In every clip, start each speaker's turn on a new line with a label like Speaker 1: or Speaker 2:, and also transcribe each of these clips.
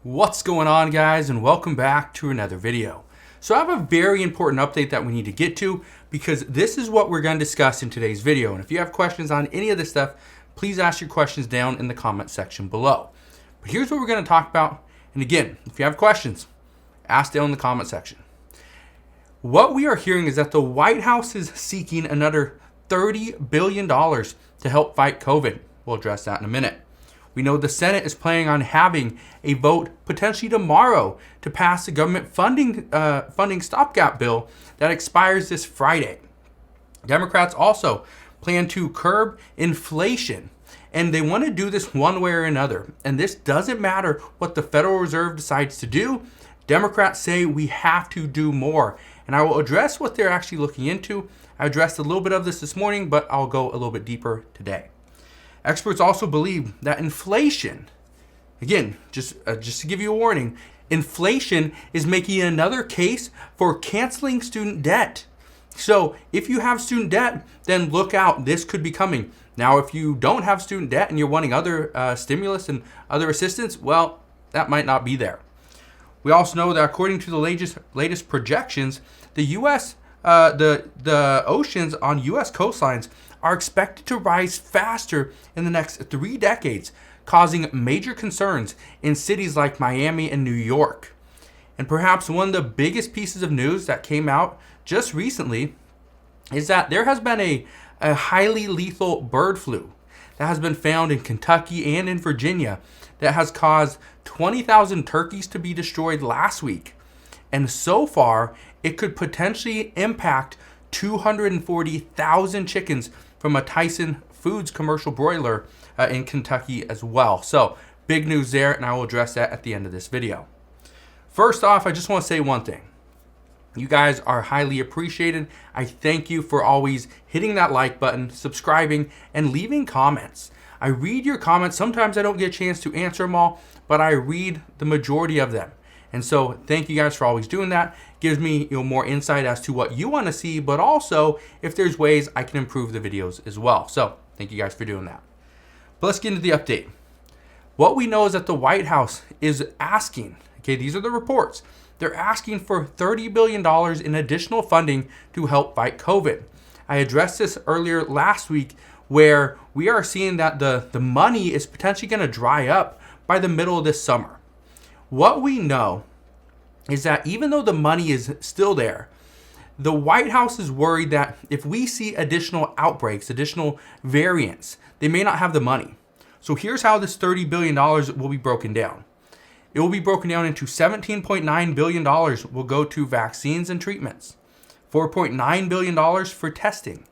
Speaker 1: What's going on, guys, and welcome back to another video. So I have a very important update that we need to get to because this is what we're going to discuss in today's video. And if you have questions on any of this stuff, please ask your questions down in the comment section below. But here's what we're going to talk about. And again, if you have questions, ask down in the comment section. What we are hearing is that the White House is seeking another $30 billion to help fight COVID. We'll address that in a minute. We know the Senate is planning on having a vote potentially tomorrow to pass the government funding stopgap bill that expires this Friday. Democrats also plan to curb inflation, and they want to do this one way or another. And this doesn't matter what the Federal Reserve decides to do. Democrats say we have to do more. And I will address what they're actually looking into. I addressed a little bit of this morning, but I'll go a little bit deeper today. Experts also believe that inflation, again, just to give you a warning, inflation is making another case for canceling student debt. So if you have student debt, then look out, this could be coming. Now, if you don't have student debt and you're wanting other stimulus and other assistance, well, that might not be there. We also know that according to the latest projections, the U.S. The oceans on U.S. coastlines are expected to rise faster in the next 3 decades, causing major concerns in cities like Miami and New York. And perhaps one of the biggest pieces of news that came out just recently is that there has been a highly lethal bird flu that has been found in Kentucky and in Virginia that has caused 20,000 turkeys to be destroyed last week. And so far, it could potentially impact 240,000 chickens from a Tyson Foods commercial broiler in Kentucky as well. So big news there, and I will address that at the end of this video. First off, I just want to say one thing. You guys are highly appreciated. I thank you for always hitting that like button, subscribing, and leaving comments. I read your comments. Sometimes I don't get a chance to answer them all, but I read the majority of them. And so thank you guys for always doing that. Gives me more insight as to what you want to see, but also if there's ways I can improve the videos as well. So thank you guys for doing that. But let's get into the update. What we know is that the White House is asking, okay, these are the reports. They're asking for $30 billion in additional funding to help fight COVID. I addressed this earlier last week where we are seeing that the money is potentially going to dry up by the middle of this summer. What we know is that even though the money is still there, the White House is worried that if we see additional outbreaks, additional variants, they may not have the money. So here's how this $30 billion will be broken down. It will be broken down into $17.9 billion will go to vaccines and treatments, $4.9 billion for testing,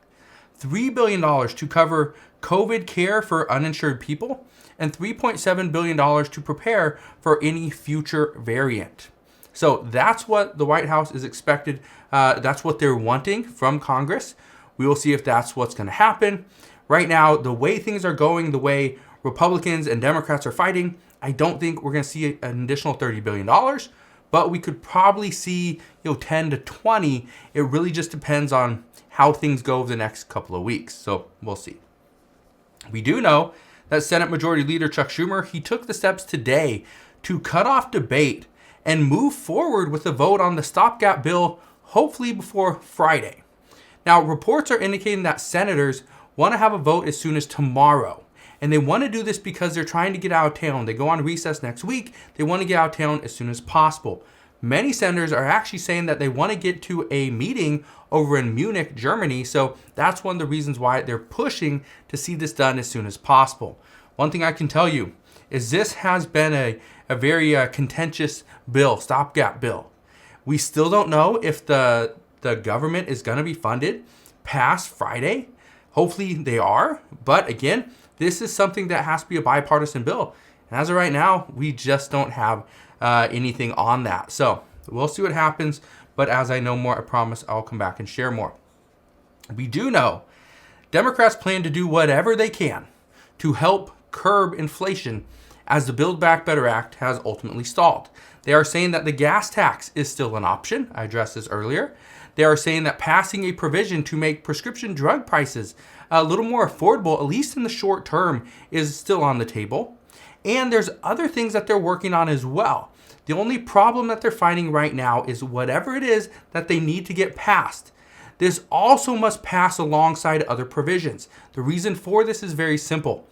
Speaker 1: $3 billion to cover COVID care for uninsured people, and $3.7 billion to prepare for any future variant. So that's what the White House is expected. That's what they're wanting from Congress. We will see if that's what's going to happen. Right now, the way things are going, the way Republicans and Democrats are fighting, I don't think we're going to see an additional $30 billion, but we could probably see 10 to 20. It really just depends on how things go over the next couple of weeks. So we'll see. We do know that Senate Majority Leader Chuck Schumer, he took the steps today to cut off debate and move forward with a vote on the stopgap bill, hopefully before Friday. Now, reports are indicating that senators want to have a vote as soon as tomorrow. And they want to do this because they're trying to get out of town. They go on recess next week. They want to get out of town as soon as possible. Many senators are actually saying that they want to get to a meeting over in Munich, Germany. So that's one of the reasons why they're pushing to see this done as soon as possible. One thing I can tell you is this has been a very contentious bill, stopgap bill. We still don't know if the government is going to be funded past Friday. Hopefully they are. But again, this is something that has to be a bipartisan bill. And as of right now, we just don't have anything on that. So we'll see what happens. But as I know more, I promise I'll come back and share more. We do know Democrats plan to do whatever they can to help curb inflation as the Build Back Better Act has ultimately stalled. They are saying that the gas tax is still an option. I addressed this earlier. They are saying that passing a provision to make prescription drug prices a little more affordable, at least in the short term, is still on the table. And there's other things that they're working on as well. The only problem that they're finding right now is whatever it is that they need to get passed, this also must pass alongside other provisions. The reason for this is very simple.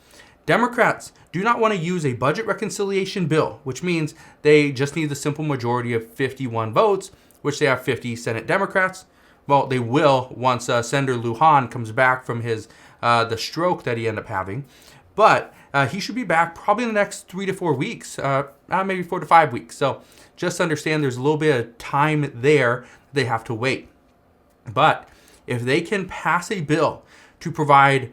Speaker 1: Democrats do not want to use a budget reconciliation bill, which means they just need the simple majority of 51 votes, which they have 50 Senate Democrats. Well, they will once Senator Lujan comes back from his the stroke that he ended up having. But he should be back probably in the next 3 to 4 weeks, maybe 4 to 5 weeks. So just understand there's a little bit of time there they have to wait. But if they can pass a bill to provide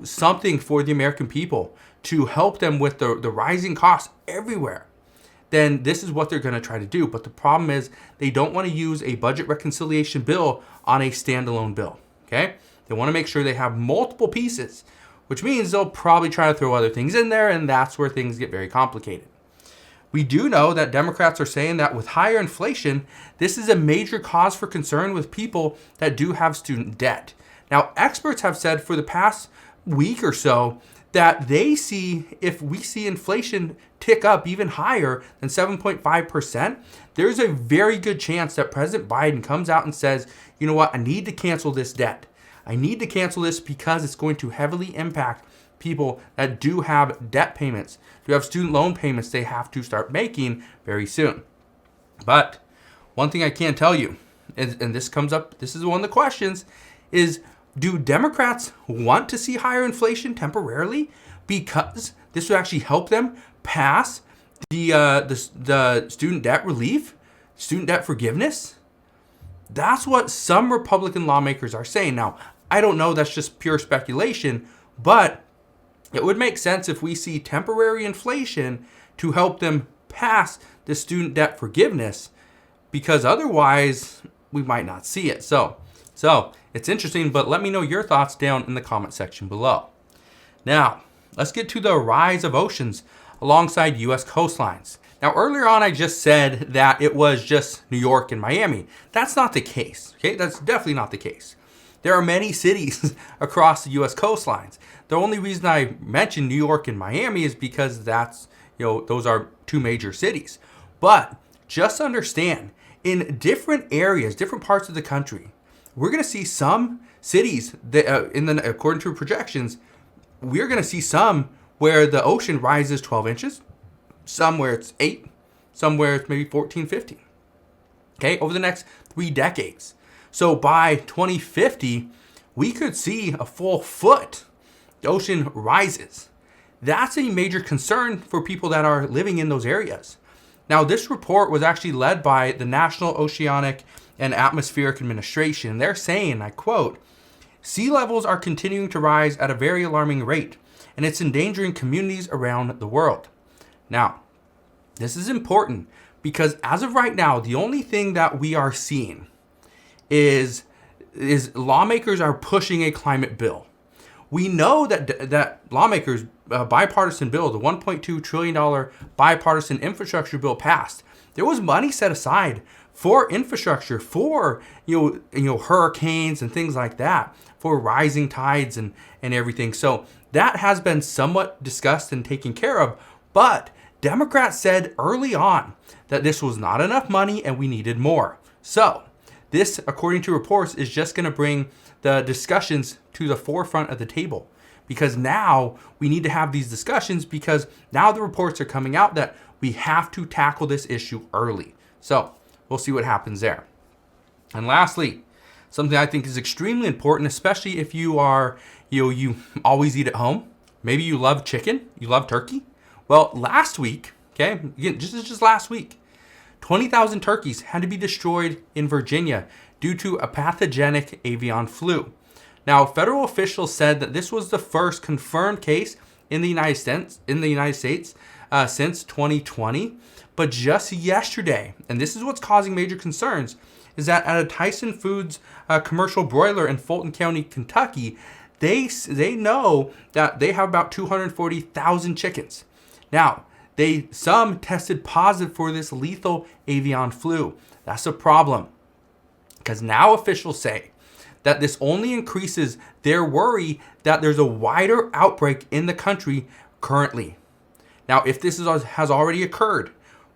Speaker 1: something for the American people to help them with the rising costs everywhere, then this is what they're going to try to do. But the problem is they don't want to use a budget reconciliation bill on a standalone bill. Okay? They want to make sure they have multiple pieces, which means they'll probably try to throw other things in there, and that's where things get very complicated. We do know that Democrats are saying that with higher inflation, this is a major cause for concern with people that do have student debt. Now, experts have said for the past week or so that they see, if we see inflation tick up even higher than 7.5%, there's a very good chance that President Biden comes out and says, you know what, I need to cancel this debt. I need to cancel this because it's going to heavily impact people that do have debt payments, do have student loan payments they have to start making very soon. But one thing I can tell you, and this comes up, this is one of the questions, is do Democrats want to see higher inflation temporarily because this would actually help them pass the student debt relief, student debt forgiveness? That's what some Republican lawmakers are saying. Now, I don't know, that's just pure speculation, but it would make sense if we see temporary inflation to help them pass the student debt forgiveness, because otherwise we might not see it. So it's interesting, but let me know your thoughts down in the comment section below. Now, let's get to the rise of oceans alongside U.S. coastlines. Now, earlier on, I just said that it was just New York and Miami. That's not the case, okay? That's definitely not the case. There are many cities across the U.S. coastlines. The only reason I mentioned New York and Miami is because that's, those are two major cities. But just understand, in different areas, different parts of the country, we're going to see some cities that, according to projections, we're going to see some where the ocean rises 12 inches, some where it's 8, some where it's maybe 14, 15. Okay, over the next 3 decades. So by 2050, we could see a full foot. The ocean rises. That's a major concern for people that are living in those areas. Now, this report was actually led by the National Oceanic and Atmospheric Administration. They're saying, I quote, "Sea levels are continuing to rise at a very alarming rate, and it's endangering communities around the world." Now, this is important because as of right now, the only thing that we are seeing is lawmakers are pushing a climate bill. We know that lawmakers, bipartisan bill, the $1.2 trillion bipartisan infrastructure bill passed. There was money set aside for infrastructure, for hurricanes and things like that, for rising tides and everything. So that has been somewhat discussed and taken care of. But Democrats said early on that this was not enough money and we needed more. So this, according to reports, is just going to bring the discussions to the forefront of the table, because now we need to have these discussions because now the reports are coming out that we have to tackle this issue early. So we'll see what happens there. And lastly, something I think is extremely important, especially if you are, you always eat at home. Maybe you love chicken, you love turkey. Well, last week, okay, again, just last week, 20,000 turkeys had to be destroyed in Virginia due to a pathogenic avian flu. Now, federal officials said that this was the first confirmed case in the United States since 2020. But just yesterday, and this is what's causing major concerns, is that at a Tyson Foods commercial broiler in Fulton County, Kentucky, they know that they have about 240,000 chickens. Now, some tested positive for this lethal avian flu. That's a problem, because now officials say that this only increases their worry that there's a wider outbreak in the country currently. Now, if this has already occurred,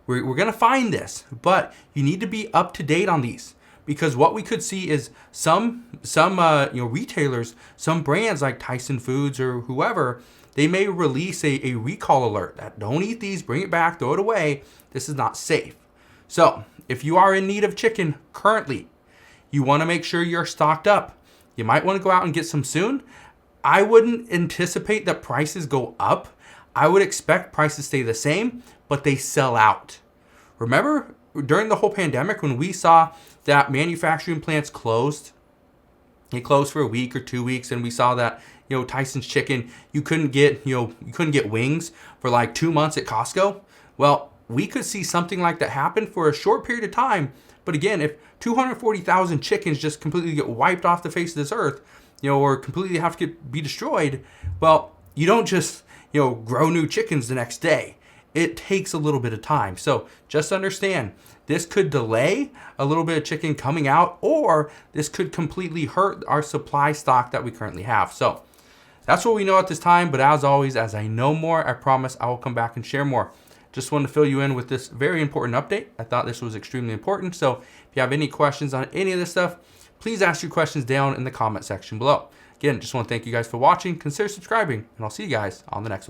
Speaker 1: we're going to find this, but you need to be up to date on these, because what we could see is some retailers, some brands like Tyson Foods or whoever, they may release a recall alert that don't eat these, bring it back, throw it away. This is not safe. So if you are in need of chicken currently, you want to make sure you're stocked up. You might want to go out and get some soon. I wouldn't anticipate that prices go up. I would expect prices to stay the same, but they sell out. Remember during the whole pandemic when we saw that manufacturing plants closed? They closed for a week or 2 weeks, and we saw that, Tyson's chicken, you couldn't get wings for like 2 months at Costco. Well, we could see something like that happen for a short period of time. But again, if 240,000 chickens just completely get wiped off the face of this earth, or completely have to be destroyed, well, you don't just, grow new chickens the next day. It takes a little bit of time. So just understand, this could delay a little bit of chicken coming out, or this could completely hurt our supply stock that we currently have. So that's what we know at this time. But as always, as I know more, I promise I will come back and share more. Just wanted to fill you in with this very important update. I thought this was extremely important. So if you have any questions on any of this stuff, please ask your questions down in the comment section below. Again, just want to thank you guys for watching. Consider subscribing, and I'll see you guys on the next one.